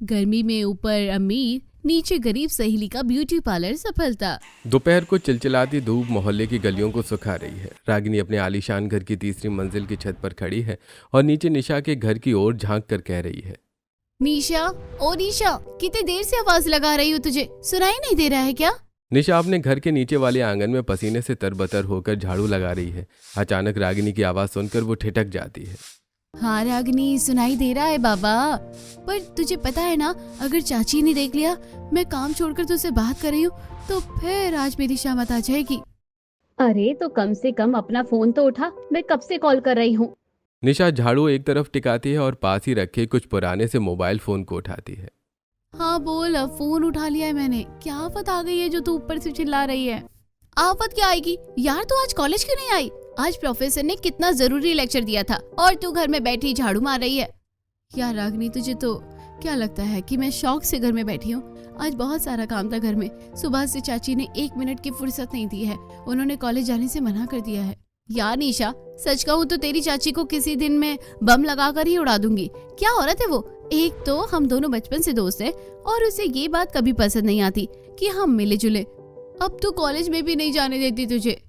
गर्मी में ऊपर अमीर, नीचे गरीब सहेली का ब्यूटी पार्लर सफलता। दोपहर को चिलचिलाती धूप मोहल्ले की गलियों को सुखा रही है। रागिनी अपने आलीशान घर की तीसरी मंजिल की छत पर खड़ी है और नीचे निशा के घर की ओर झांक कर कह रही है, निशा, ओ निशा, कितनी देर से आवाज लगा रही हूँ, तुझे सुनाई नहीं दे रहा है क्या? निशा अपने घर के नीचे वाले आंगन में पसीने से तरबतर होकर झाड़ू लगा रही है। अचानक रागिनी की आवाज सुनकर वो ठिठक जाती है। हाँ रागिनी, सुनाई दे रहा है बाबा, पर तुझे पता है ना, अगर चाची ने देख लिया मैं काम छोड़कर तुझसे बात कर रही हूँ तो फिर आज मेरी शामत आ जाएगी। अरे तो कम से कम अपना फोन तो उठा, मैं कब से कॉल कर रही हूँ। निशा झाड़ू एक तरफ टिकाती है और पास ही रखे कुछ पुराने से मोबाइल फोन को उठाती है। हाँ बोल, अब फोन उठा लिया है मैंने। क्या आफत आ गई है जो तू ऊपर से चिल्ला रही है? आफत क्या आएगी यार, तू आज कॉलेज क्यों नहीं आई? आज प्रोफेसर ने कितना जरूरी लेक्चर दिया था और तू घर में बैठी झाड़ू मार रही है। यार रागिनी, तुझे तो क्या लगता है कि मैं शौक से घर में बैठी हूँ? आज बहुत सारा काम था घर में। सुबह से चाची ने 1 मिनट की फुर्सत नहीं दी है, उन्होंने कॉलेज जाने से मना कर दिया है। यार निशा, सच कहूँ तो तेरी चाची को किसी दिन मैं बम लगाकर ही उड़ा दूंगी। क्या औरत है वो। एक तो हम दोनों बचपन से दोस्त हैं और उसे ये बात कभी पसंद नहीं आती कि हम मिले जुले। अब तो कॉलेज में भी नहीं जाने देती तुझे।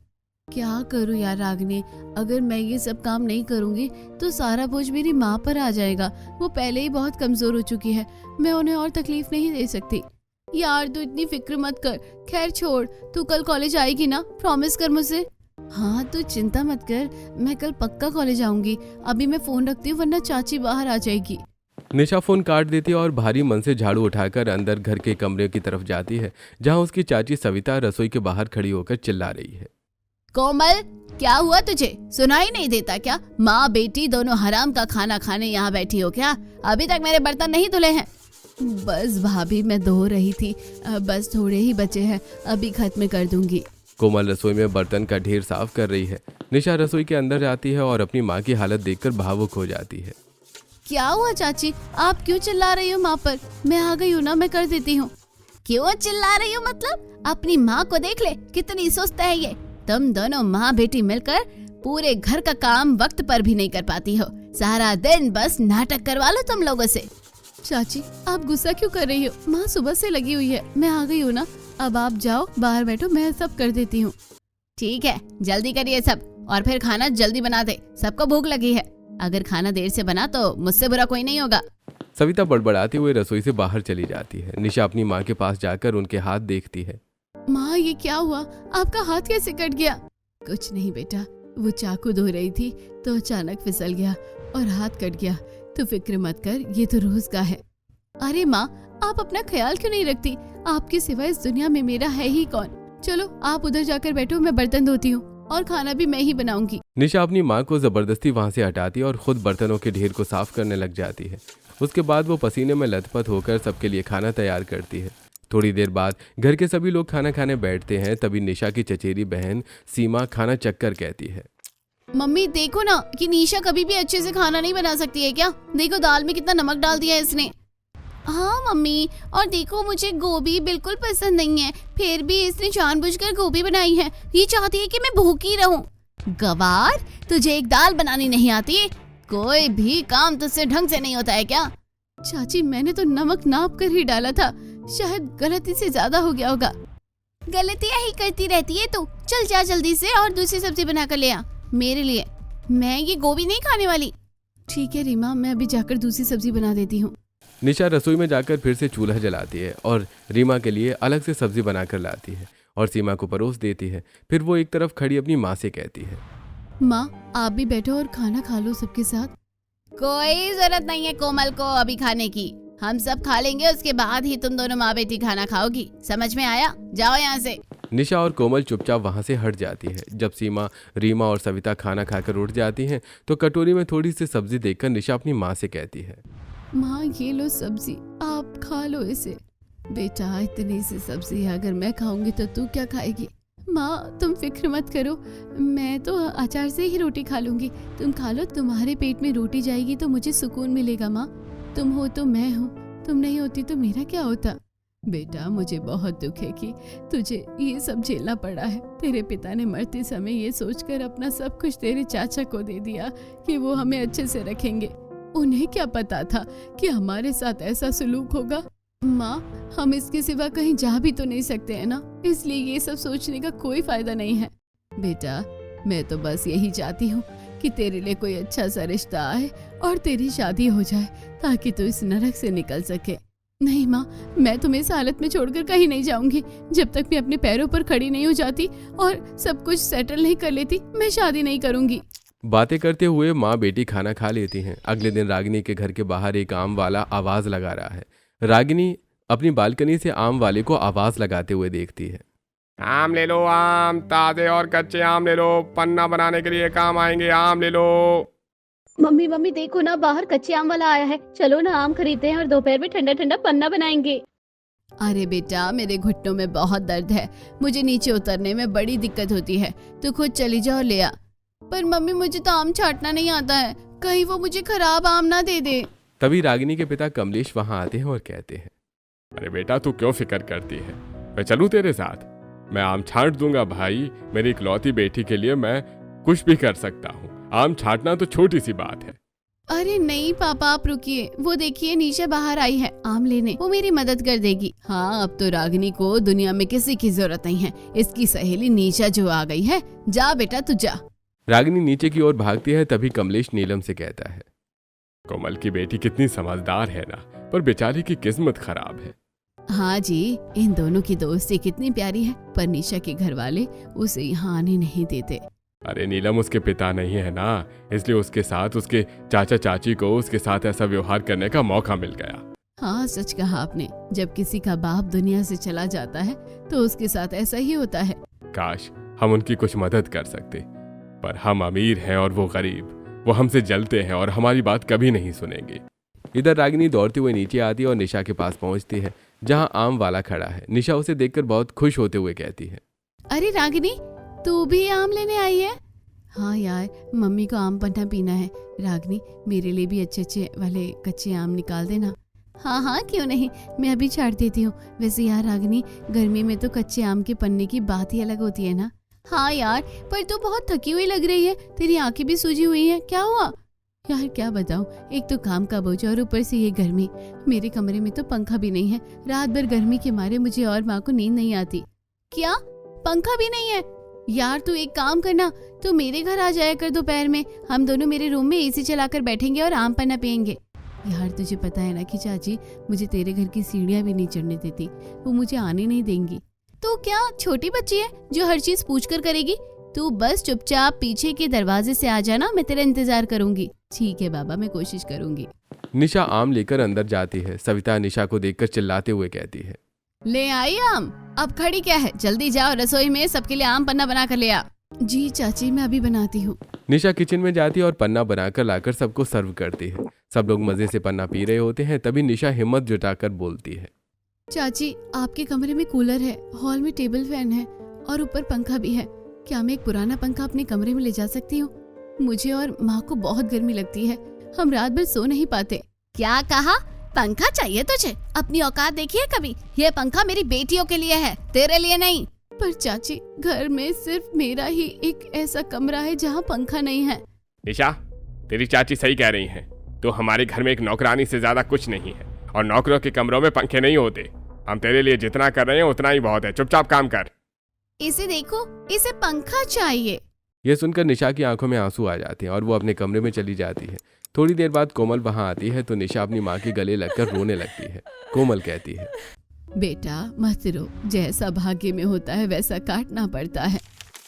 क्या करूँ यार रागिनी, अगर मैं ये सब काम नहीं करूँगी तो सारा बोझ मेरी माँ पर आ जाएगा। वो पहले ही बहुत कमजोर हो चुकी है, मैं उन्हें और तकलीफ नहीं दे सकती। यार तू इतनी फिक्र मत कर। खैर छोड़, तू कल कॉलेज आएगी ना? प्रॉमिस कर मुझसे। हाँ तू चिंता मत कर, मैं कल पक्का कॉलेज आऊंगी। अभी मैं फोन रखती हूँ वरना चाची बाहर आ जाएगी। निशा फोन काट देती है और भारी मन से झाड़ू उठाकर अंदर घर के कमरे की तरफ जाती है, जहां उसकी चाची सविता रसोई के बाहर खड़ी होकर चिल्ला रही है। कोमल, क्या हुआ तुझे? सुनाई नहीं देता क्या? माँ बेटी दोनों हराम का खाना खाने यहाँ बैठी हो क्या? अभी तक मेरे बर्तन नहीं धुले हैं। बस भाभी, मैं धो रही थी, बस थोड़े ही बचे हैं, अभी खत्म कर दूंगी। कोमल रसोई में बर्तन का ढेर साफ कर रही है। निशा रसोई के अंदर जाती है और अपनी माँ की हालत देखकर भावुक हो जाती है। क्या हुआ चाची, आप क्यों चिल्ला रही हो माँ पर? मैं आ गई हूँ ना, मैं कर देती हूँ। क्यों चिल्ला रही हो मतलब? अपनी माँ को देख ले, कितनी सुस्त है ये। तुम दोनों माँ बेटी मिलकर पूरे घर का काम वक्त पर भी नहीं कर पाती हो। सारा दिन बस नाटक करवा लो तुम लोगों से। चाची आप गुस्सा क्यों कर रही हो? माँ सुबह से लगी हुई है, मैं आ गई हूँ ना। अब आप जाओ, बाहर बैठो, मैं सब कर देती हूँ। ठीक है, जल्दी करिए सब, और फिर खाना जल्दी बना दे, सबको भूख लगी है। अगर खाना देर से बना तो मुझसे बुरा कोई नहीं होगा। सविता बड़बड़ाते हुए रसोई से बाहर चली जाती है। निशा अपनी माँ के पास जाकर उनके हाथ देखती है। माँ ये क्या हुआ? आपका हाथ कैसे कट गया? कुछ नहीं बेटा, वो चाकू धो रही थी तो अचानक फिसल गया और हाथ कट गया। तो फिक्र मत कर, ये तो रोज का है। अरे माँ, आप अपना ख्याल क्यों नहीं रखती? आपके सिवा इस दुनिया में मेरा है ही कौन? चलो आप उधर जाकर बैठो, मैं बर्तन धोती हूँ और खाना भी मैं ही बनाऊंगी। निशा अपनी माँ को जबरदस्ती वहाँ से हटाती है और खुद बर्तनों के ढेर को साफ करने लग जाती है। उसके बाद वो पसीने में लथपथ होकर सबके लिए खाना तैयार करती है। थोड़ी देर बाद घर के सभी लोग खाना खाने बैठते हैं। तभी निशा की चचेरी बहन सीमा खाना चक्कर कहती है। मम्मी देखो ना कि निशा कभी भी अच्छे से खाना नहीं बना सकती है क्या? देखो दाल में कितना नमक डाल दिया है इसने। हाँ मम्मी, और देखो मुझे गोभी बिल्कुल पसंद नहीं है, फिर भी इसने जानबूझकर गोभी बनाई है। ये चाहती है कि मैं भूखी रहूं। गवार, तुझे एक दाल बनानी नहीं आती? कोई भी काम तुझसे ढंग से नहीं होता है क्या? चाची मैंने तो नमक नाप कर ही डाला था, शायद गलती से ज्यादा हो गया होगा। गलतियाँ ही करती रहती है तू। चल जा जल्दी से और दूसरी सब्जी बना कर ले आ मेरे लिए। मैं ये गोभी नहीं खाने वाली। ठीक है रीमा, मैं अभी जाकर दूसरी सब्जी बना देती हूँ। निशा रसोई में जाकर फिर से चूल्हा जलाती है और रीमा के लिए अलग से सब्जी बनाकर लाती है और सीमा को परोस देती है। फिर वो एक तरफ खड़ी अपनी माँ से कहती है। माँ आप भी बैठो और खाना खा लो सबके साथ। कोई जरूरत नहीं है कोमल को अभी खाने की, हम सब खा लेंगे, उसके बाद ही तुम दोनों माँ बेटी खाना खाओगी। समझ में आया? जाओ यहाँ से। निशा और कोमल चुपचाप वहाँ से हट जाती है। जब सीमा, रीमा और सविता खाना खाकर उठ जाती हैं तो कटोरी में थोड़ी सी सब्जी देखकर निशा अपनी माँ से कहती है। माँ ये लो सब्जी, आप खा लो इसे। बेटा इतनी सी सब्जी अगर मैं खाऊंगी तो तू क्या खाएगी? माँ तुम फिक्र मत करो, मैं तो अचार से ही रोटी खा लूंगी। तुम खा लो, तुम्हारे पेट में रोटी जाएगी तो मुझे सुकून मिलेगा। माँ तुम हो तो मैं हूँ, तुम नहीं होती तो मेरा क्या होता? बेटा मुझे बहुत दुख है कि तुझे ये सब झेलना पड़ा है। तेरे पिता ने मरते समय ये सोचकर अपना सब कुछ तेरे चाचा को दे दिया कि वो हमें अच्छे से रखेंगे। उन्हें क्या पता था कि हमारे साथ ऐसा सलूक होगा। माँ, हम इसके सिवा कहीं जा भी तो नहीं सकते हैं ना, इसलिए ये सब सोचने का कोई फायदा नहीं है। बेटा, मैं तो बस यही चाहती हूँ कि तेरे लिए कोई अच्छा सा रिश्ता आए और तेरी शादी हो जाए ताकि तू इस नरक से निकल सके। नहीं माँ, मैं तुम्हें इस हालत में छोड़कर कहीं नहीं जाऊंगी। जब तक मैं अपने पैरों पर खड़ी नहीं हो जाती और सब कुछ सेटल नहीं कर लेती, मैं शादी नहीं करूंगी। बातें करते हुए माँ बेटी खाना खा लेती हैं। अगले दिन रागिनी के घर के बाहर एक आम वाला आवाज लगा रहा है। रागिनी अपनी बालकनी से आम वाले को आवाज लगाते हुए देखती है। आम ले लो, आम ताजे और कच्चे आम ले लो, पन्ना बनाने के लिए काम आएंगे, आम ले लो। मम्मी मम्मी देखो ना, बाहर कच्चे आम वाला आया है। चलो ना आम खरीदते हैं और दोपहर में ठंडा ठंडा पन्ना बनाएंगे। अरे बेटा, मेरे घुटनों में बहुत दर्द है, मुझे नीचे उतरने में बड़ी दिक्कत होती है, तू खुद चली जा और ले आ। पर मम्मी, मुझे तो आम छांटना नहीं आता है, कहीं वो मुझे खराब आम ना दे दे। तभी रागिनी के पिता कमलेश वहां आते हैं और कहते हैं, अरे बेटा, तू क्यों फिक्र करती है, मैं चलूं तेरे साथ, मैं आम छांट दूंगा भाई। मेरी इकलौती बेटी के लिए मैं कुछ भी कर सकता हूँ, आम छांटना तो छोटी सी बात है। अरे नहीं पापा, आप रुकिए, वो देखिए नीचे बाहर आई है आम लेने, वो मेरी मदद कर देगी। हाँ, अब तो रागिनी को दुनिया में किसी की जरूरत नहीं है, इसकी सहेली नीचा जो आ गई है। जा बेटा, तू जा। रागिनी नीचे की ओर भागती है। तभी कमलेश नीलम से कहता है, कोमल की बेटी कितनी समझदार है ना, पर बेचारी की किस्मत खराब है। हाँ जी, इन दोनों की दोस्ती कितनी प्यारी है, पर निशा के घर वाले उसे यहाँ आने नहीं देते। अरे नीलम उसके पिता नहीं है ना, इसलिए उसके साथ उसके चाचा चाची को उसके साथ ऐसा व्यवहार करने का मौका मिल गया। हाँ, सच कहा आपने, जब किसी का बाप दुनिया से चला जाता है तो उसके साथ ऐसा ही होता है। काश हम उनकी कुछ मदद कर सकते, पर हम अमीर हैं और वो गरीब, वो हमसे जलते हैं और हमारी बात कभी नहीं सुनेंगे। इधर रागिनी दौड़ती हुई नीचे आती है और निशा के पास पहुंचती है, जहां आम वाला खड़ा है। निशा उसे देखकर बहुत खुश होते हुए कहती है, अरे रागिनी, तू भी आम लेने आई है? हाँ यार, मम्मी को आम पन्ना पीना है। रागिनी, मेरे लिए भी अच्छे अच्छे वाले कच्चे आम निकाल देना। हाँ हाँ, क्यों नहीं, मैं अभी छाट देती हूँ। वैसे यार रागिनी, गर्मी में तो कच्चे आम के पन्ने की बात ही अलग होती है ना। हाँ यार, पर तू बहुत थकी हुई लग रही है, तेरी आंखें भी सूजी हुई हैं, क्या हुआ? यार क्या बताऊं, एक तो काम का बोझ और ऊपर से ये गर्मी। मेरे कमरे में तो पंखा भी नहीं है, रात भर गर्मी के मारे मुझे और माँ को नींद नहीं आती। क्या, पंखा भी नहीं है? यार तू एक काम करना, तू मेरे घर आ जाया कर दोपहर में, हम दोनों मेरे रूम में एसी चलाकर बैठेंगे और आम पन्ना पियेंगे। यार तुझे पता है ना कि चाची मुझे तेरे घर की सीढ़ियाँ भी नहीं चढ़ने देती, वो मुझे आने नहीं देंगी। तो क्या छोटी बच्ची है जो हर चीज पूछ कर करेगी? तू बस चुपचाप पीछे के दरवाजे से आ जाना, मैं तेरा इंतजार करूंगी। ठीक है बाबा, मैं कोशिश करूंगी। निशा आम लेकर अंदर जाती है। सविता निशा को देखकर चिल्लाते हुए कहती है, ले आई आम, अब खड़ी क्या है, जल्दी जाओ रसोई में सबके लिए आम पन्ना बना कर ले आ। जी चाची, मैं अभी बनाती हूँ। निशा किचन में जाती है और पन्ना बनाकर लाकर सबको सर्व करती है। सब लोग मजे से पन्ना पी रहे होते हैं। तभी निशा हिम्मत जुटाकर बोलती है, चाची आपके कमरे में कूलर है, हॉल में टेबल फैन है और ऊपर पंखा भी है। क्या मैं एक पुराना पंखा अपने कमरे में ले जा सकती हूँ? मुझे और माँ को बहुत गर्मी लगती है, हम रात भर सो नहीं पाते। क्या कहा? पंखा चाहिए तुझे? अपनी औकात देखी है कभी? ये पंखा मेरी बेटियों के लिए है, तेरे लिए नहीं। पर चाची, घर में सिर्फ मेरा ही एक ऐसा कमरा है जहाँ पंखा नहीं है। निशा, तेरी चाची सही कह रही हैं, तो हमारे घर में एक नौकरानी से ज्यादा कुछ नहीं है और नौकरों के कमरों में पंखे नहीं होते। हम तेरे लिए जितना कर रहे हैं उतना ही बहुत है, चुपचाप काम कर। इसे देखो, इसे पंखा चाहिए। यह सुनकर निशा की आंखों में आंसू आ जाते हैं और वो अपने कमरे में चली जाती है। थोड़ी देर बाद कोमल वहां आती है तो निशा अपनी माँ के गले लगकर रोने लगती है। कोमल कहती है, बेटा मत रो, जैसा भाग्य में होता है वैसा काटना पड़ता है।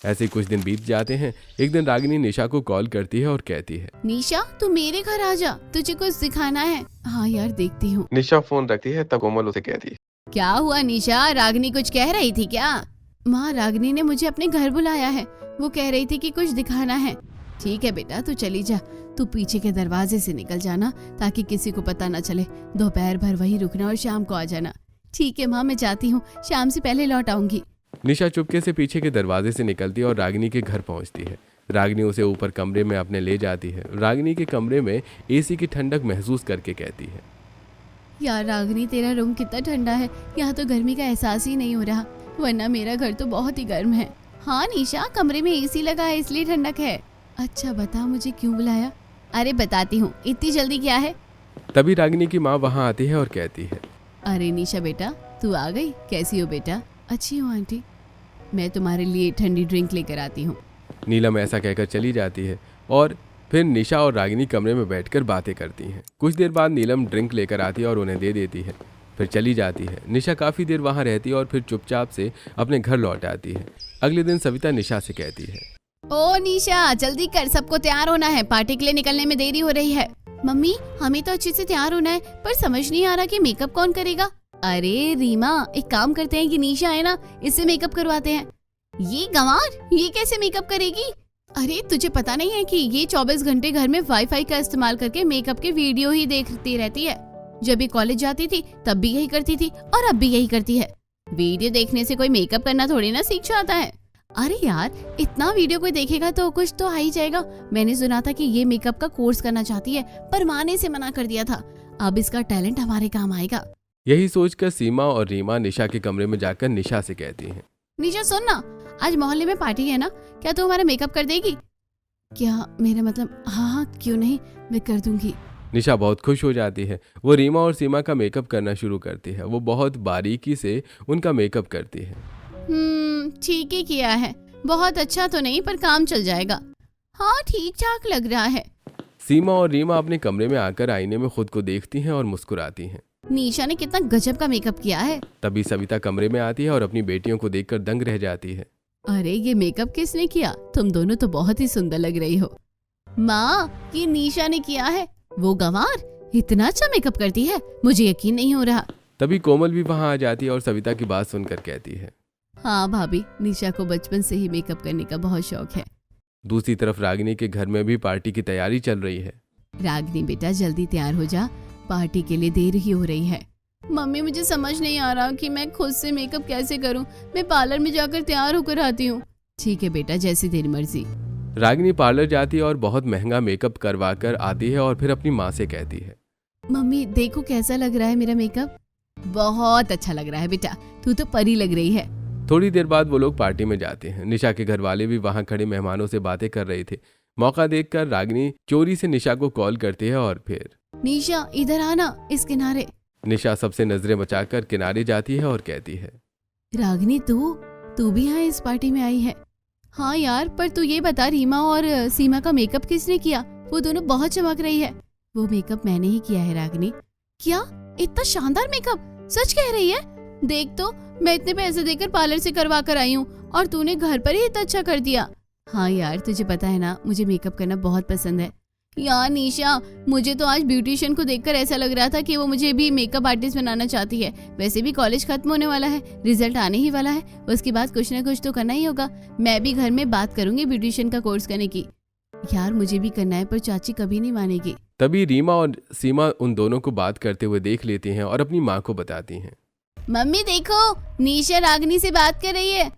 ऐसे कुछ दिन बीत जाते हैं। एक दिन रागिनी निशा को कॉल करती है और कहती है, निशा तू मेरे घर आ जा, तुझे कुछ दिखाना है। हाँ यार देखती हूँ। निशा फोन रखती है। तब कोमल उसे कहती है, क्या हुआ निशा, रागिनी कुछ कह रही थी क्या? माँ, रागिनी ने मुझे अपने घर बुलाया है, वो कह रही थी कि कुछ दिखाना है। ठीक है बेटा, तू चली जा, तू पीछे के दरवाजे से निकल जाना ताकि किसी को पता न चले। दोपहर भर वहीं रुकना और शाम को आ जाना। ठीक है माँ, मैं जाती हूँ, शाम से पहले लौट आऊंगी। निशा चुपके से पीछे के दरवाजे से निकलती है और रागिनी के घर पहुंचती है। रागिनी उसे ऊपर कमरे में अपने ले जाती है। रागिनी के कमरे में एसी की ठंडक महसूस करके कहती है, यार रागिनी, तेरा रूम कितना ठंडा है, यहाँ तो गर्मी का एहसास ही नहीं हो रहा, वरना मेरा घर तो बहुत ही गर्म है। हाँ निशा, कमरे में एसी लगा है इसलिए ठंडक है। अच्छा बता, मुझे क्यों बुलाया? अरे बताती हूँ, इतनी जल्दी क्या है? तभी रागिनी की माँ वहाँ आती है और कहती है, अरे निशा बेटा, तू आ गई? कैसी हो बेटा? अच्छी हूँ आंटी, मैं तुम्हारे लिए ठंडी ड्रिंक लेकर आती हूँ। नीलम ऐसा कहकर चली जाती है और फिर निशा और रागिनी कमरे में बैठकर बातें करती हैं। कुछ देर बाद नीलम ड्रिंक लेकर आती है और उन्हें दे देती है, फिर चली जाती है। निशा काफ़ी देर वहाँ रहती है और फिर चुपचाप से अपने घर लौट आती है। अगले दिन सविता निशा से कहती है, ओ निशा, जल्दी कर, सबको तैयार होना है, पार्टी के लिए निकलने में देरी हो रही है। मम्मी, हमें तो अच्छे से तैयार होना है, पर समझ नहीं आ रहा कि मेकअप कौन करेगा। अरे रीमा, एक काम करते हैं कि निशा है ना, इससे मेकअप करवाते हैं। ये गंवार, ये कैसे मेकअप करेगी? अरे तुझे पता नहीं है कि ये 24 घंटे घर में वाईफाई का इस्तेमाल करके मेकअप के वीडियो ही देखती रहती है। जब ये कॉलेज जाती थी तब भी यही करती थी और अब भी यही करती है। वीडियो देखने से कोई मेकअप करना थोड़ी ना सीख जाता है। अरे यार, इतना वीडियो कोई देखेगा तो कुछ तो आ ही जाएगा। मैंने सुना था कि ये मेकअप का कोर्स करना चाहती है, पर माँ ने इसे मना कर दिया था। अब इसका टैलेंट हमारे काम आएगा। यही सोचकर सीमा और रीमा निशा के कमरे में जाकर निशा से कहती हैं, निशा सुन ना, आज मोहल्ले में पार्टी है ना, क्या तू हमारा मेकअप कर देगी? क्या मेरा मतलब? हाँ, क्यों नहीं, मैं कर दूंगी। निशा बहुत खुश हो जाती है। वो रीमा और सीमा का मेकअप करना शुरू करती है। वो बहुत बारीकी से उनका मेकअप करती है। ठीक ही किया है, बहुत अच्छा तो नहीं पर काम चल जाएगा। हाँ, ठीक ठाक लग रहा है। सीमा और रीमा अपने कमरे में आकर आईने में खुद को देखती हैं और मुस्कुराती हैं। निशा ने कितना गजब का मेकअप किया है। तभी सविता कमरे में आती है और अपनी बेटियों को देखकर दंग रह जाती है। अरे ये मेकअप किसने किया? तुम दोनों तो बहुत ही सुंदर लग रही हो। माँ, ये निशा ने किया है। वो गंवार इतना अच्छा मेकअप करती है, मुझे यकीन नहीं हो रहा। तभी कोमल भी वहाँ आ जाती है और सविता की बात सुनकर कहती है, हाँ भाभी, निशा को बचपन से ही मेकअप करने का बहुत शौक है। दूसरी तरफ रागिनी के घर में भी पार्टी की तैयारी चल रही है। रागिनी बेटा, जल्दी तैयार हो जा, पार्टी के लिए देर ही हो रही है। मम्मी, मुझे समझ नहीं आ रहा कि मैं खुद से मेकअप कैसे करूं। मैं पार्लर में जाकर तैयार होकर आती हूँ। ठीक है बेटा, जैसी तेरी मर्जी। रागिनी पार्लर जाती है और बहुत महंगा मेकअप करवा कर आती है और फिर अपनी माँ से कहती है, मम्मी देखो कैसा लग रहा है मेरा मेकअप। बहुत अच्छा लग रहा है बेटा, तू तो परी लग रही है। थोड़ी देर बाद वो लोग पार्टी में जाते हैं। निशा के घर वाले भी वहाँ खड़े मेहमानों से बातें कर रहे थे। मौका देखकर रागिनी चोरी से निशा को कॉल करती है और फिर, निशा इधर आना, इस किनारे। निशा सबसे नजरें बचाकर किनारे जाती है और कहती है, रागिनी, तू भी यहाँ इस पार्टी में आई है? हाँ यार, पर तू ये बता, रीमा और सीमा का मेकअप किसने किया? वो दोनों बहुत चमक रही है। वो मेकअप मैंने ही किया है रागिनी। क्या? इतना शानदार मेकअप? सच कह रही है? देख तो, मैं इतने पैसे देकर पार्लर से करवा कर आई हूँ और तूने घर पर ही इतना अच्छा कर दिया। हाँ यार, तुझे पता है ना, मुझे मेकअप करना बहुत पसंद है। यार निशा, मुझे तो आज ब्यूटिशियन को देखकर ऐसा लग रहा था कि वो मुझे भी मेकअप आर्टिस्ट बनाना चाहती है। वैसे भी कॉलेज खत्म होने वाला है, रिजल्ट आने ही वाला है, उसके बाद कुछ ना कुछ तो करना ही होगा। मैं भी घर में बात करूंगी ब्यूटिशियन का कोर्स करने की। यार मुझे भी करना है, पर चाची कभी नहीं मानेगी। तभी रीमा और सीमा उन दोनों को बात करते हुए देख लेती हैं और अपनी माँ को बताती हैं। मम्मी देखो, निशा रागिनी से बात कर रही है।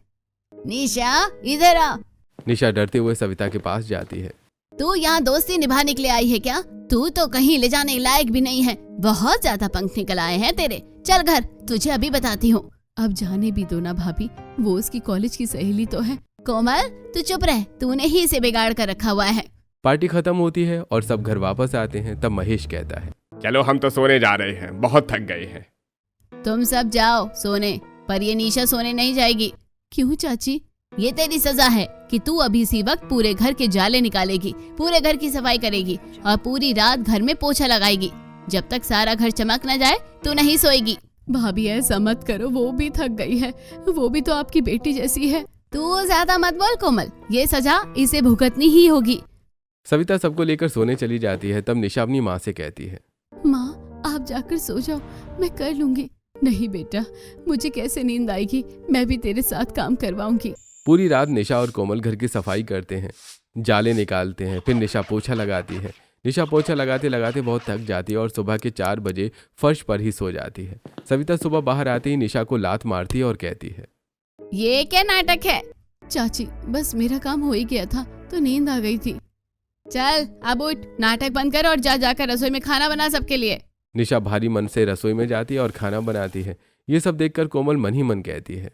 निशा इधर आ। निशा डरते हुए सविता के पास जाती है। तू यहाँ दोस्ती निभाने के लिए आई है क्या? तू तो कहीं ले जाने लायक भी नहीं है, बहुत ज्यादा पंख निकल आए हैं तेरे। चल घर, तुझे अभी बताती हूँ। अब जाने भी दो ना भाभी, वो उसकी कॉलेज की सहेली तो है। कोमल तू चुप रह, तूने ही इसे बिगाड़ कर रखा हुआ है। पार्टी खत्म होती है और सब घर वापस आते हैं। तब महेश कहता है, चलो हम तो सोने जा रहे हैं, बहुत थक गए हैं। तुम सब जाओ सोने, पर ये निशा सोने नहीं जाएगी। क्यों चाची? ये तेरी सजा है कि तू अभी इसी वक्त पूरे घर के जाले निकालेगी, पूरे घर की सफाई करेगी और पूरी रात घर में पोछा लगाएगी। जब तक सारा घर चमक न जाए तू नहीं सोएगी। भाभी ऐसा मत करो, वो भी थक गई है, वो भी तो आपकी बेटी जैसी है। तू ज्यादा मत बोल कोमल, ये सजा इसे भुगतनी ही होगी। सविता सबको लेकर सोने चली जाती है। तब निशा अपनी माँ से कहती है, माँ आप जाकर सो जाओ, मैं कर लूंगी। नहीं बेटा, मुझे कैसे नींद आएगी, मैं भी तेरे साथ काम करवाऊंगी। पूरी रात निशा और कोमल घर की सफाई करते हैं, जाले निकालते हैं। फिर निशा पोछा लगाती है। निशा पोछा लगाते लगाते बहुत थक जाती है और सुबह के 4 बजे फर्श पर ही सो जाती है। सविता सुबह बाहर आते ही निशा को लात मारती है और कहती है, ये क्या नाटक है? चाची बस मेरा काम हो ही गया था तो नींद आ गई थी। चल अब उठ, नाटक बंद कर और जाकर रसोई में खाना बना सबके लिए। निशा भारी मन से रसोई में जाती है और खाना बनाती है। ये सब देखकर कोमल मन ही मन कहती है,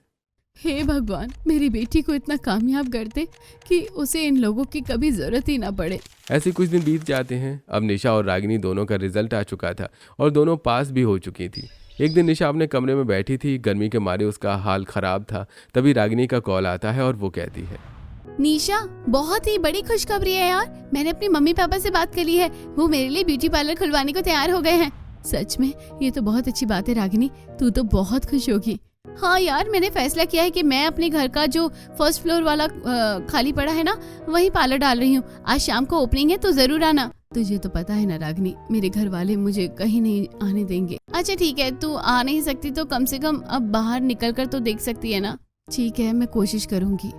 हे भगवान, मेरी बेटी को इतना कामयाब कर दे कि उसे इन लोगों की कभी जरूरत ही ना पड़े। ऐसे कुछ दिन बीत जाते हैं। अब निशा और रागिनी दोनों का रिजल्ट आ चुका था और दोनों पास भी हो चुकी थी। एक दिन निशा अपने कमरे में बैठी थी, गर्मी के मारे उसका हाल खराब था। तभी रागिनी का कॉल आता है और वो कहती है, निशा, बहुत ही बड़ी खुशखबरी है यार। मैंने अपने मम्मी पापा से बात कर ली है, वो मेरे लिए ब्यूटी पार्लर खुलवाने को तैयार हो गए हैं। सच में ये तो बहुत अच्छी बात है रागिनी, तू तो बहुत खुश होगी। हाँ यार, मैंने फैसला किया है कि मैं अपने घर का जो फर्स्ट फ्लोर वाला खाली पड़ा है ना, वहीं पार्लर डाल रही हूँ। आज शाम को ओपनिंग है, तो जरूर आना। तुझे तो पता है ना रागिनी, मेरे घर वाले मुझे कहीं नहीं आने देंगे। अच्छा ठीक है, तू आ नहीं सकती तो कम से कम अब बाहर निकल कर तो देख सकती है ना। ठीक है, मैं कोशिश करूंगी।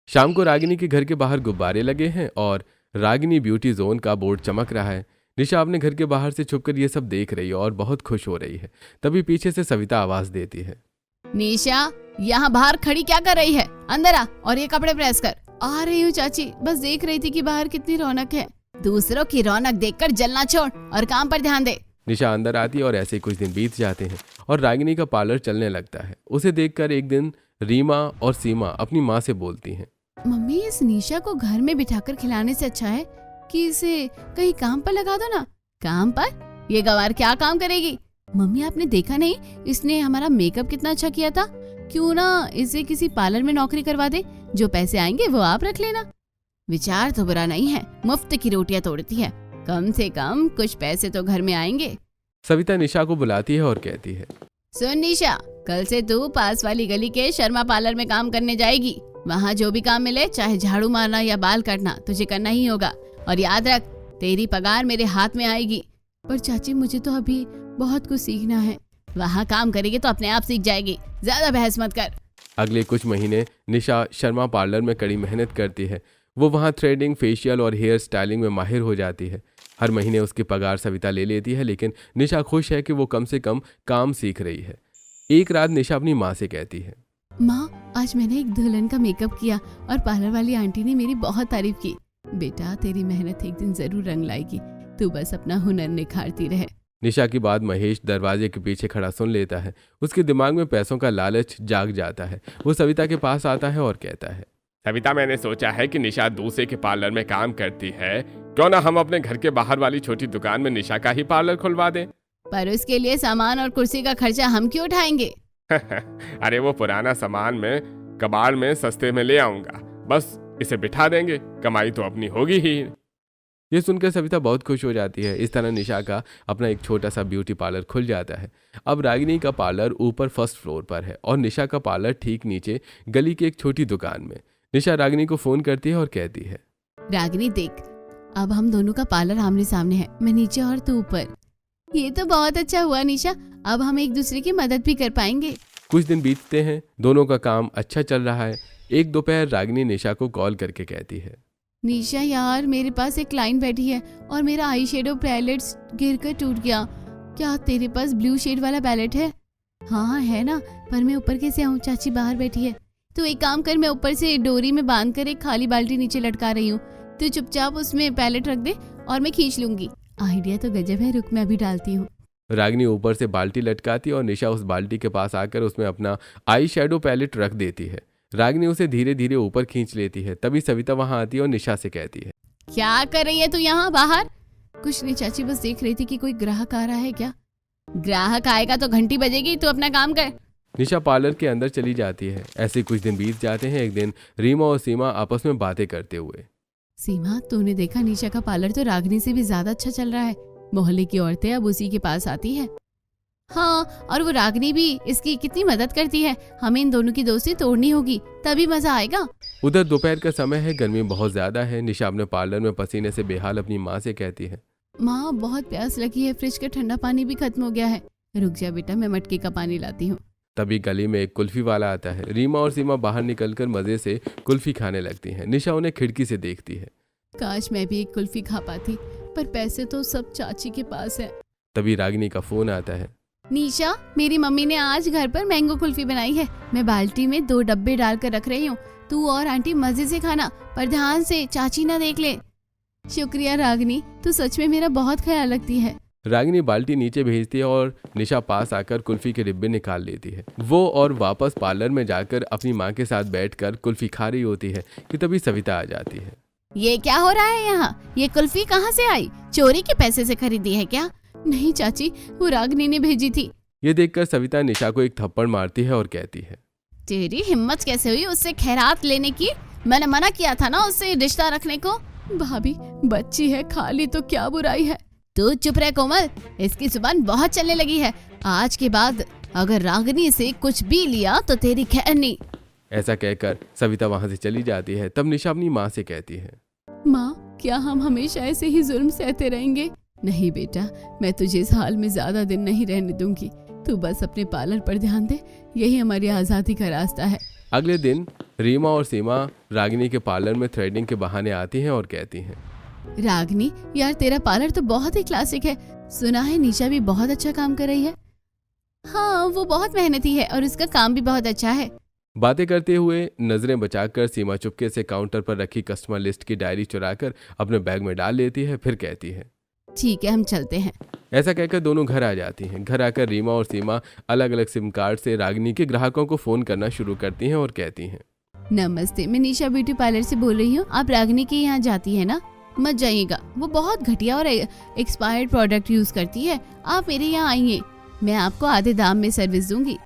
शाम को रागिनी के घर के बाहर गुब्बारे लगे हैं और रागिनी ब्यूटी जोन का बोर्ड चमक रहा है। निशा अपने घर के बाहर से छुपकर ये सब देख रही है और बहुत खुश हो रही है। तभी पीछे से सविता आवाज देती है, निशा, यहाँ बाहर खड़ी क्या कर रही है? अंदर आ और ये कपड़े प्रेस कर। आ रही हूँ चाची, बस देख रही थी कि बाहर कितनी रौनक है। दूसरों की रौनक देखकर जलना छोड़ और काम पर ध्यान दे। निशा अंदर आती है और ऐसे कुछ दिन बीत जाते हैं और रागिनी का पार्लर चलने लगता है। उसे देखकर एक दिन रीमा और सीमा अपनी माँ से बोलती हैं, मम्मी, इस निशा को घर में बिठाकर खिलाने से अच्छा है कि इसे कहीं काम पर लगा दो ना। काम पर? ये गंवार क्या काम करेगी? मम्मी, आपने देखा नहीं इसने हमारा मेकअप कितना अच्छा किया था? क्यों ना इसे किसी पार्लर में नौकरी करवा दे, जो पैसे आएंगे वो आप रख लेना। विचार तो बुरा नहीं है, मुफ्त की रोटियां तोड़ती है, कम से कम कुछ पैसे तो घर में आएंगे। सविता निशा को बुलाती है और कहती है, सुन निशा, कल से तू पास वाली गली के शर्मा पार्लर में काम करने जाएगी। वहाँ जो भी काम मिले, चाहे झाड़ू मारना या बाल काटना, तुझे करना ही होगा। और याद रख, तेरी पगार मेरे हाथ में आएगी। पर चाची, मुझे तो अभी बहुत कुछ सीखना है। वहाँ काम करेगी तो अपने आप सीख जाएगी, ज्यादा बहस मत कर। अगले कुछ महीने निशा शर्मा पार्लर में कड़ी मेहनत करती है। वो वहाँ थ्रेडिंग, फेशियल और हेयर स्टाइलिंग में माहिर हो जाती है। हर महीने उसकी पगार सविता ले लेती है, लेकिन निशा खुश है कि वो कम से कम काम सीख रही है। एक रात निशा अपनी माँ से कहती है, माँ, आज मैंने एक दुल्हन का मेकअप किया और पार्लर वाली आंटी ने मेरी बहुत तारीफ की। बेटा, तेरी मेहनत एक दिन जरूर रंग लाएगी, तू बस अपना हुनर निखारती रहे। निशा की बात महेश दरवाजे के पीछे खड़ा सुन लेता है। उसके दिमाग में पैसों का लालच जाग जाता है। वो सविता के पास आता है और कहता है, सविता, मैंने सोचा है कि निशा दूसरे के पार्लर में काम करती है, क्यों ना हम अपने घर के बाहर वाली छोटी दुकान में निशा का ही पार्लर खुलवा दें। पर उसके लिए सामान और कुर्सी का खर्चा हम क्यों उठाएंगे? अरे वो पुराना सामान में कबाड़ में सस्ते में ले आऊंगा, बस इसे बिठा देंगे, कमाई तो अपनी होगी ही। ये सुनकर सविता बहुत खुश हो जाती है। इस तरह निशा का अपना एक छोटा सा ब्यूटी पार्लर खुल जाता है। अब रागिनी का पार्लर ऊपर फर्स्ट फ्लोर पर है और निशा का पार्लर ठीक नीचे गली की एक छोटी दुकान में। निशा रागिनी को फोन करती है और कहती है, रागिनी देख, अब हम दोनों का पार्लर आमने सामने है, मैं नीचे और तू ऊपर। ये तो बहुत अच्छा हुआ निशा, अब हम एक दूसरे की मदद भी कर पाएंगे। कुछ दिन बीतते हैं, दोनों का काम अच्छा चल रहा है। एक दोपहर रागिनी निशा को कॉल करके कहती है, निशा यार, मेरे पास एक क्लाइंट बैठी है और मेरा आई शेडो पैलेट गिरकर टूट गया। क्या तेरे पास ब्लू शेड वाला पैलेट है? हाँ है ना, पर मैं ऊपर कैसे आऊँ? चाची बाहर बैठी है। तो एक काम कर, मैं ऊपर से डोरी में बांध कर एक खाली बाल्टी नीचे लटका रही हूँ, तू चुपचाप उसमें पैलेट रख दे और मैं खींच लूंगी। आइडिया तो गजब है, रुक मैं अभी डालती हूँ। रागिनी ऊपर से बाल्टी लटकाती और निशा उस बाल्टी के पास आकर उसमें अपना आई शेडो पैलेट रख देती है। रागिनी उसे धीरे धीरे ऊपर खींच लेती है। तभी सविता वहां आती है और निशा से कहती है, क्या कर रही है तू यहाँ बाहर? कुछ नहीं चाची, बस देख रही थी कि कोई ग्राहक आ रहा है क्या। ग्राहक आएगा तो घंटी बजेगी, तू अपना काम कर। निशा पार्लर के अंदर चली जाती है। ऐसे कुछ दिन बीत जाते हैं। एक दिन रीमा और सीमा आपस में बातें करते हुए, सीमा, तूने देखा निशा का पार्लर तो रागिनी से भी ज्यादा अच्छा चल रहा है। मोहल्ले की औरतें अब उसी के पास आती है। हाँ, और वो रागिनी भी इसकी कितनी मदद करती है। हमें इन दोनों की दोस्ती तोड़नी होगी, तभी मजा आएगा। उधर दोपहर का समय है, गर्मी बहुत ज्यादा है। निशा अपने पार्लर में पसीने से बेहाल अपनी माँ से कहती है, माँ, बहुत प्यास लगी है, फ्रिज का ठंडा पानी भी खत्म हो गया है। रुक जा बेटा, मैं मटके का पानी लाती हूँ। तभी गली में एक कुल्फी वाला आता है। रीमा और सीमा बाहर निकलकर मजे से कुल्फी खाने लगती हैं। निशा उन्हें खिड़की से देखती है। काश मैं भी एक कुल्फी खा पाती, पर पैसे तो सब चाची के पास है। तभी रागिनी का फोन आता है। निशा, मेरी मम्मी ने आज घर पर मैंगो कुल्फी बनाई है। मैं बाल्टी में 2 डब्बे डालकर रख रही हूँ, तू और आंटी मजे से खाना, पर ध्यान से चाची ना देख ले। शुक्रिया रागिनी, तू सच में मेरा बहुत ख्याल रखती है। रागिनी बाल्टी नीचे भेजती है और निशा पास आकर कुल्फी के डिब्बे निकाल लेती है। वो और वापस पार्लर में जाकर अपनी माँ के साथ बैठकर कुल्फी खा रही होती है कि तभी सविता आ जाती है। ये क्या हो रहा है यहाँ? ये कुल्फी कहाँ से आई? चोरी के पैसे से खरीदी है क्या? नहीं चाची, वो रागिनी ने भेजी थी। ये देखकर सविता निशा को एक थप्पड़ मारती है और कहती है, तेरी हिम्मत कैसे हुई उससे खैरात लेने की? मैंने मना किया था ना उससे रिश्ता रखने को। भाभी, बच्ची है, खा ली तो क्या बुराई है। तू चुप रह कोमल, इसकी जुबान बहुत चलने लगी है। आज के बाद अगर रागिनी से कुछ भी लिया तो तेरी खैर नहीं। ऐसा कहकर सविता वहां से चली जाती है। तब निशा अपनी माँ से कहती है, माँ, क्या हम हमेशा ऐसे ही जुल्म सहते रहेंगे? नहीं बेटा, मैं तुझे इस हाल में ज्यादा दिन नहीं रहने दूंगी। तू बस अपने पार्लर पर ध्यान दे, यही हमारी आजादी का रास्ता है। अगले दिन रीमा और सीमा रागिनी के पार्लर में थ्रेडिंग के बहाने आती हैं और कहती हैं, रागिनी यार, तेरा पार्लर तो बहुत ही क्लासिक है। सुना है निशा भी बहुत अच्छा काम कर रही है। हाँ, वो बहुत मेहनती है और उसका काम भी बहुत अच्छा है। बातें करते हुए नजरें बचाकर सीमा चुपके से काउंटर पर रखी कस्टमर लिस्ट की डायरी चुराकर अपने बैग में डाल लेती है। फिर कहती है, ठीक है, हम चलते हैं। ऐसा कहकर दोनों घर आ जाती हैं। घर आकर रीमा और सीमा अलग अलग सिम कार्ड से रागिनी के ग्राहकों को फोन करना शुरू करती हैं और कहती हैं, नमस्ते, मैं निशा ब्यूटी पार्लर से बोल रही हूँ। आप रागिनी के यहाँ जाती है ना? मत जाइएगा, वो बहुत घटिया और एक्सपायर्ड प्रोडक्ट यूज करती है। आप मेरे यहाँ आइए, मैं आपको आधे दाम में सर्विस दूंगी।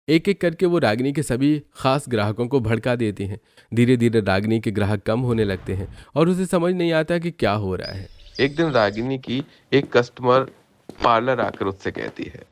एक एक करके वो रागिनी के सभी खास ग्राहकों को भड़का देती हैं। धीरे धीरे रागिनी के ग्राहक कम होने लगते हैं और उसे समझ नहीं आता कि क्या हो रहा है। एक दिन रागिनी की एक कस्टमर पार्लर आकर उससे कहती है,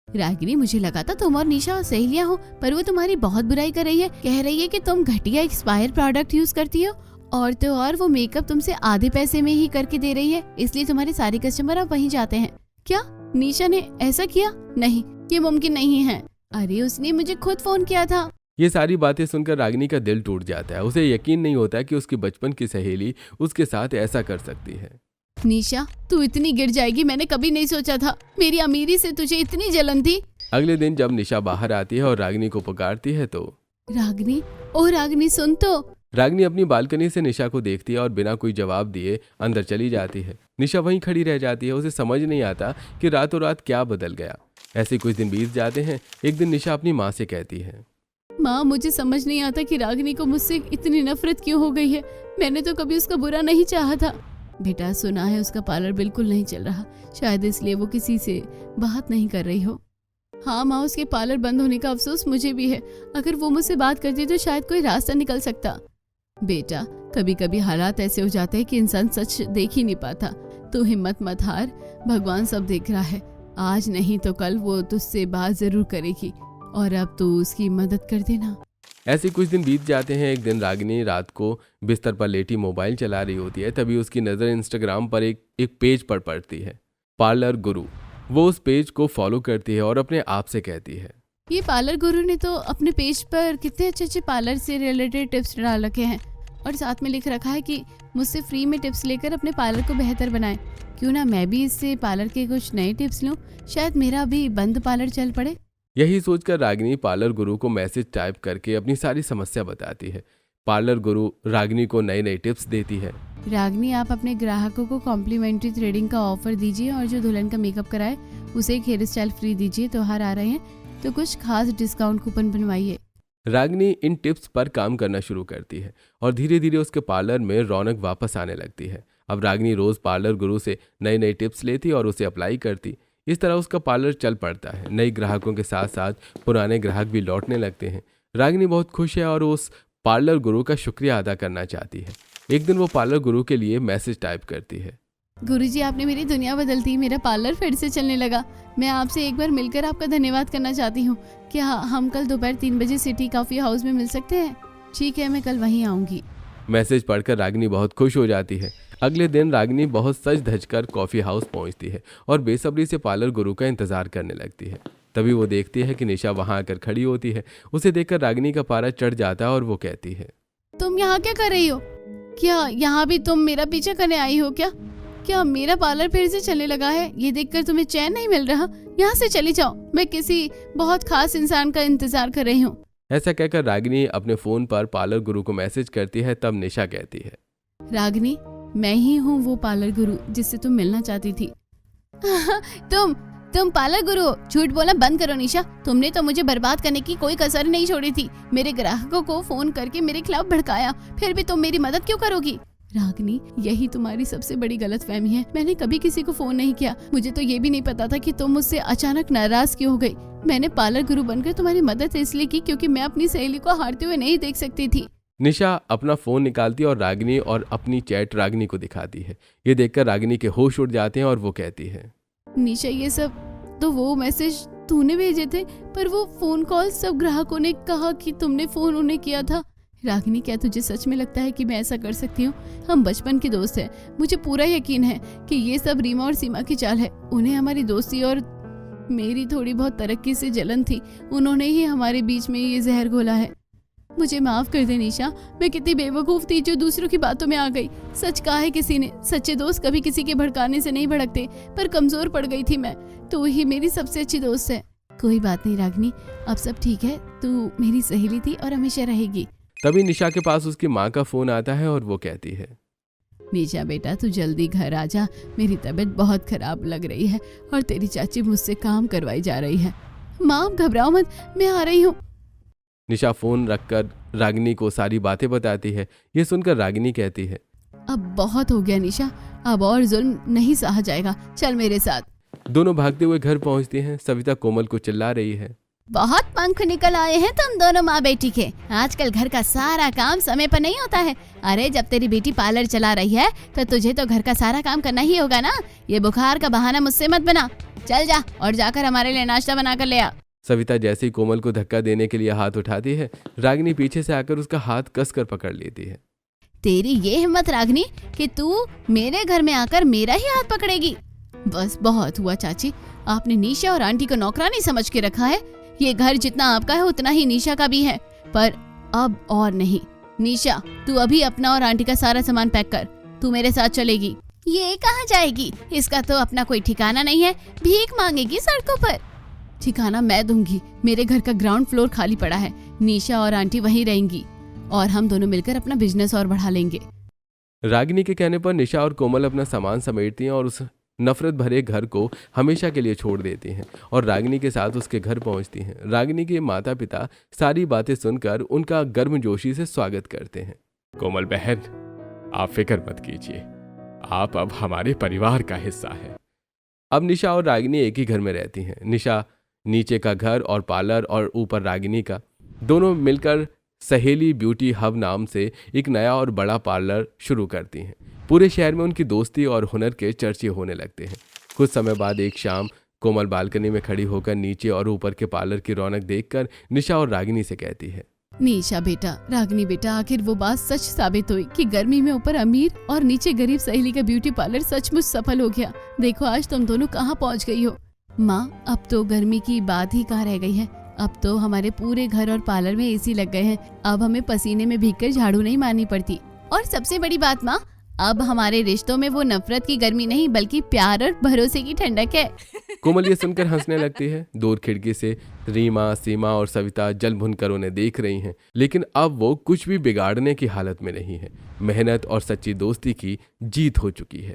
रागिनी, मुझे लगा था तुम और निशा सहेलियां हो, पर वो तुम्हारी बहुत बुराई कर रही है। कह रही है कि तुम घटिया एक्सपायर प्रोडक्ट यूज करती हो और तो और वो मेकअप तुमसे आधे पैसे में ही करके दे रही है, इसलिए तुम्हारे सारे कस्टमर अब वहीं जाते हैं। क्या निशा ने ऐसा किया? नहीं, ये मुमकिन नहीं है। अरे उसने मुझे खुद फोन किया था। ये सारी बातें सुनकर रागिनी का दिल टूट जाता है। उसे यकीन नहीं होता कि उसकी बचपन की सहेली उसके साथ ऐसा कर सकती है। निशा, तू इतनी गिर जाएगी मैंने कभी नहीं सोचा था। मेरी अमीरी से तुझे इतनी जलन थी। अगले दिन जब निशा बाहर आती है और रागिनी को पुकारती है तो रागिनी, ओ रागिनी, सुन तो। रागिनी अपनी बालकनी से निशा को देखती है और बिना कोई जवाब दिए अंदर चली जाती है। निशा वहीं खड़ी रह जाती है। उसे समझ नहीं आता कि रातों रात क्या बदल गया। ऐसे कुछ दिन बीत जाते हैं। एक दिन निशा अपनी माँ से कहती है, माँ, मुझे समझ नहीं आता कि रागिनी को मुझसे इतनी नफरत क्यों हो गई है। मैंने तो कभी उसका बुरा नहीं चाहा था। बेटा, सुना है उसका पार्लर बिल्कुल नहीं चल रहा, शायद इसलिए वो किसी से बात नहीं कर रही हो। हाँ माँ, उसके पार्लर बंद होने का अफसोस मुझे भी है। अगर वो मुझसे बात करती तो शायद कोई रास्ता निकल सकता। बेटा, कभी कभी हालात ऐसे हो जाते हैं कि इंसान सच देख ही नहीं पाता। तू हिम्मत मत हार, भगवान सब देख रहा है। आज नहीं तो कल वो तुझसे बात जरूर करेगी और अब तू उसकी मदद कर देना। ऐसे कुछ दिन बीत जाते हैं। एक दिन रागिनी रात को बिस्तर पर लेटी मोबाइल चला रही होती है। तभी उसकी नज़र इंस्टाग्राम पर एक पेज पर पड़ती है, पार्लर गुरु। वो उस पेज को फॉलो करती है और अपने आप से कहती है, ये पार्लर गुरु ने तो अपने पेज पर कितने अच्छे अच्छे पार्लर से रिलेटेड टिप्स डाल रखे हैं और साथ में लिख रखा है कि मुझसे फ्री में टिप्स लेकर अपने पार्लर को बेहतर बनाएं। क्यों ना मैं भी इससे पार्लर के कुछ नए टिप्स लूं, शायद मेरा भी बंद पार्लर चल पड़े। यही सोचकर रागिनी पार्लर गुरु को मैसेज टाइप करके अपनी सारी समस्या बताती है। पार्लर गुरु रागिनी को नए नए टिप्स देती है। रागिनी, आप अपने ग्राहकों को कॉम्प्लीमेंट्री थ्रेडिंग का ऑफर दीजिए और जो दुल्हन का मेकअप कराए उसे एक हेयर स्टाइल फ्री दीजिए। त्योहार आ रहे हैं तो कुछ खास डिस्काउंट कूपन बनवाइए। रागिनी इन टिप्स पर काम करना शुरू करती है और धीरे धीरे उसके पार्लर में रौनक वापस आने लगती है। अब रागिनी रोज पार्लर गुरु से नए नए टिप्स लेती और उसे अप्लाई करती। इस तरह उसका पार्लर चल पड़ता है। नए ग्राहकों के साथ साथ पुराने ग्राहक भी लौटने लगते हैं। रागिनी बहुत खुश है और उस पार्लर गुरु का शुक्रिया अदा करना चाहती है। एक दिन वो पार्लर गुरु के लिए मैसेज टाइप करती है, गुरुजी, आपने मेरी दुनिया बदल दी। मेरा पार्लर फिर से चलने लगा। मैं आपसे एक बार मिलकर आपका धन्यवाद करना चाहती हूँ। क्या हम कल दोपहर 3 बजे सिटी कॉफी हाउस में मिल सकते हैं? ठीक है, मैं कल वहीं आऊंगी। मैसेज पढ़कर रागिनी बहुत खुश हो जाती है। अगले दिन रागिनी बहुत सज धज कर कॉफी हाउस पहुंचती है और बेसब्री से पार्लर गुरु का इंतजार करने लगती है। तभी वो देखती है कि निशा वहां आकर खड़ी होती है। उसे देखकर रागिनी का पारा चढ़ जाता है और वो कहती है, तुम यहाँ क्या कर रही हो? क्या यहाँ भी तुम मेरा पीछा करने आई हो क्या? क्या मेरा पार्लर फिर से चलने लगा है? ये देखकर तुम्हें चैन नहीं मिल रहा? यहाँ से चली जाओ, मैं किसी बहुत खास इंसान का इंतजार कर रही हूँ। ऐसा कहकर रागिनी अपने फोन पर पार्लर गुरु को मैसेज करती है। तब निशा कहती है, रागिनी, मैं ही हूँ वो पार्लर गुरु जिससे तुम मिलना चाहती थी। तुम पार्लर गुरु हो। झूठ बोलना बंद करो निशा। तुमने तो मुझे बर्बाद करने की कोई कसर नहीं छोड़ी थी। मेरे ग्राहकों को फोन करके मेरे खिलाफ भड़काया, फिर भी तुम मेरी मदद क्यों करोगी? रागिनी, यही तुम्हारी सबसे बड़ी गलतफहमी है। मैंने कभी किसी को फोन नहीं किया। मुझे तो ये भी नहीं पता था कि तुम मुझसे अचानक नाराज क्यों हो गई। मैंने पार्लर गुरु बनकर तुम्हारी मदद इसलिए की क्योंकि मैं अपनी सहेली को हारते हुए नहीं देख सकती थी। निशा अपना फोन निकालती है और रागिनी और अपनी चैट रागिनी को दिखाती है। ये देखकर रागिनी के होश उड़ जाते हैं और वो कहती है, निशा, ये सब तो वो मैसेज तूने भेजे थे, पर वो फोन कॉल सब ग्राहकों ने कहा कि तुमने फोन उन्हें किया था। रागिनी, क्या तुझे सच में लगता है कि मैं ऐसा कर सकती हूँ? हम बचपन के दोस्त हैं। मुझे पूरा यकीन है कि ये सब रीमा और सीमा की चाल है। उन्हें हमारी दोस्ती और मेरी थोड़ी बहुत तरक्की से जलन थी। उन्होंने ही हमारे बीच में ये जहर घोला है। मुझे माफ कर दे निशा, मैं कितनी बेवकूफ थी जो दूसरों की बातों में आ गई। सच कहा है किसी ने, सच्चे दोस्त कभी किसी के भड़काने से नहीं भड़कते, पर कमजोर पड़ गई थी मैं। तो ही मेरी सबसे अच्छी दोस्त है। कोई बात नहीं रागिनी, अब सब ठीक है। तू मेरी सहेली थी और हमेशा रहेगी। तभी निशा के पास उसकी माँ का फोन आता है और वो कहती है, निशा बेटा, तू जल्दी घर आ जा। मेरी तबीयत बहुत खराब लग रही है और तेरी चाची मुझसे काम करवाई जा रही है। माँ, आप घबराओ मत, मैं आ रही हूँ। निशा फोन रखकर रागिनी को सारी बातें बताती है। ये सुनकर रागिनी कहती है, अब बहुत हो गया निशा, अब और जुल्म नहीं सहा जाएगा। चल मेरे साथ। दोनों भागते हुए घर पहुंचती हैं। सविता कोमल को चिल्ला रही है, बहुत पंख निकल आए हैं तुम दोनों माँ बेटी के। आजकल घर का सारा काम समय पर नहीं होता है। अरे जब तेरी बेटी पार्लर चला रही है तो तुझे तो घर का सारा काम करना ही होगा ना। ये बुखार का बहाना मुझसे मत बना। चल जा और जाकर हमारे लिए नाश्ता बना कर ले आ। सविता जैसे ही कोमल को धक्का देने के लिए हाथ उठाती है, रागिनी पीछे से आकर उसका हाथ कसकर पकड़ लेती है। तेरी ये हिम्मत रागिनी कि तू मेरे घर में आकर मेरा ही हाथ पकड़ेगी। बस बहुत हुआ चाची, आपने निशा और आंटी को नौकरानी समझ के रखा है। ये घर जितना आपका है उतना ही निशा का भी है, पर अब और नहीं। निशा, तू अभी अपना और आंटी का सारा सामान पैक कर। तू मेरे साथ चलेगी। ये कहाँ जाएगी? इसका तो अपना कोई ठिकाना नहीं है। भीख मांगेगी सड़कों पर। ठिकाना मैं दूंगी। मेरे घर का ग्राउंड फ्लोर खाली पड़ा है। निशा और आंटी वहीं रहेंगी और हम दोनों मिलकर अपना बिजनेस और बढ़ा लेंगे। रागिनी के कहने पर निशा और कोमल अपना सामान समेटती हैं और उस नफरत भरे घर को हमेशा के लिए छोड़ देती हैं और रागिनी के साथ उसके घर पहुंचती हैं। रागिनी के माता पिता सारी बातें सुनकर उनका गर्मजोशी से स्वागत करते हैं। कोमल बहन, आप फिक्र मत कीजिए, आप अब हमारे परिवार का हिस्सा है। अब निशा और रागिनी एक ही घर में रहती हैं। निशा नीचे का घर और पार्लर और ऊपर रागिनी का, दोनों मिलकर सहेली ब्यूटी हब नाम से एक नया और बड़ा पार्लर शुरू करती हैं। पूरे शहर में उनकी दोस्ती और हुनर के चर्चे होने लगते हैं। कुछ समय बाद एक शाम कोमल बालकनी में खड़ी होकर नीचे और ऊपर के पार्लर की रौनक देखकर निशा और रागिनी से कहती है, निशा बेटा, रागिनी बेटा, आखिर वो बात सच साबित हुई कि गर्मी में ऊपर अमीर और नीचे गरीब सहेली का ब्यूटी पार्लर सचमुच सफल हो गया। देखो आज तुम दोनों कहाँ पहुँच गई हो। माँ, अब तो गर्मी की बात ही कहाँ रह गई है। अब तो हमारे पूरे घर और पार्लर में एसी लग गए हैं। अब हमें पसीने में भीगकर झाड़ू नहीं मारनी पड़ती। और सबसे बड़ी बात माँ, अब हमारे रिश्तों में वो नफरत की गर्मी नहीं बल्कि प्यार और भरोसे की ठंडक है। कोमल ये सुनकर हंसने लगती है। दूर खिड़की से रीमा, सीमा और सविता जल भुनकर उन्हें देख रही हैं, लेकिन अब वो कुछ भी बिगाड़ने की हालत में नहीं है। मेहनत और सच्ची दोस्ती की जीत हो चुकी है।